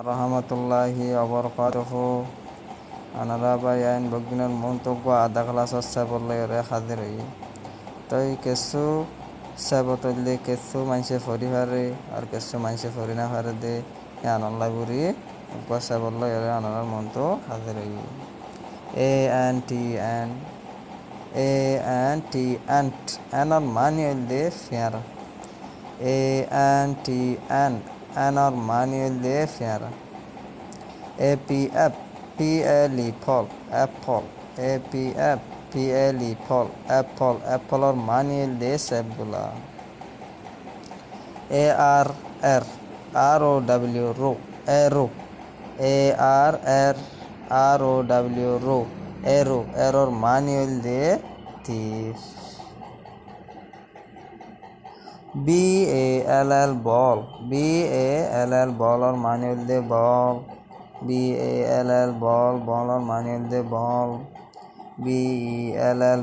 রহমতুল্লাহি অবরকাতুহু আনারা বায়ান বগিনার মন্তব্য আধা ক্লাস সাবলে হাজির হই তাই কিছু সাবতলে কিছু মানুষে পরিবারে আর কিছু মানুষে পরি না পারে দে আনাল্লা বুড়ি সাবলে আনার মন্ত হাজির হই এন এন্ট এনার মানি হইলে ফেয়ারা এনার মানি হইলে ফেয়ারা APF PLE ফল অ্যাপল APF PLE ফল অ্যাপলর মানি হইলে সেবগুলা ARR ROW রো এরো ARR ROW রো এরোর মানি হইলে তীর BALL বলর মানি হইলে বল BALL বলর মানি হইলে বল BELL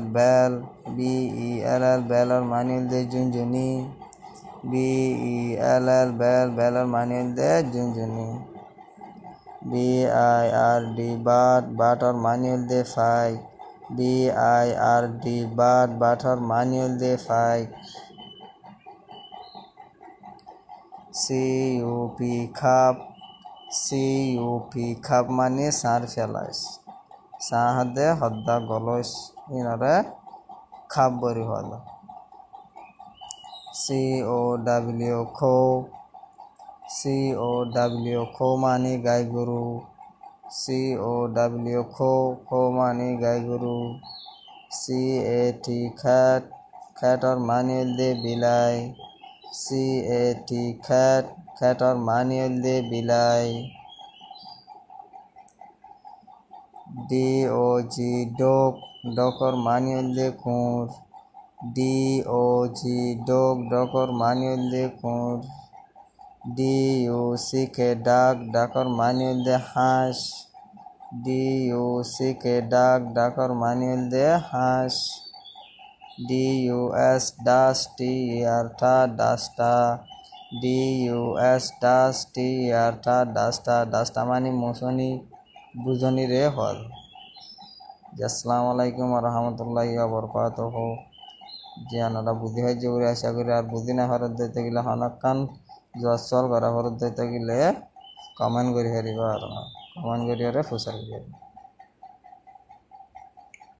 বেলর মানি হইলে ঝুনঝুনি BELL বেলর মানি হইলে ঝুনঝুনি BIRD বাটর মানি হইলে ফাই BIRD বাটর মানি হইলে ফাই CUP খাপ মানে সার ফেলাইস সাহাদে হদ্দা গলইস ইনরে খাপ বরি হল COW খো মানে গাই গরু COW খো মানে গাই গরু CAT খ্যাটর মানে হইলে বিলাই CAT খ্যাটর মানে হইলে বিলাই DOG ডকর মানে হইলে কুঁর DOG ডকর মানে হইলে কুঁর DUCK ডাকর মানে হইলে হাঁস DUCK ডাকর মানে হইলে হাঁস DUS ডাস্টা মানে মোসনি বুঝনি রে হল। আসসালামু আলাইকুম রহমতুল্লাহি ওয়াবারাকাতুহু যে আনারা বুদ্ধি হয় যে আশা করি আর বুদ্ধি না হরত দিতে গেলে হনকান জল করা হরত দিতে গেলে কমেন্ট করি হারিবা আর কমেন্ট করি ফুসার করি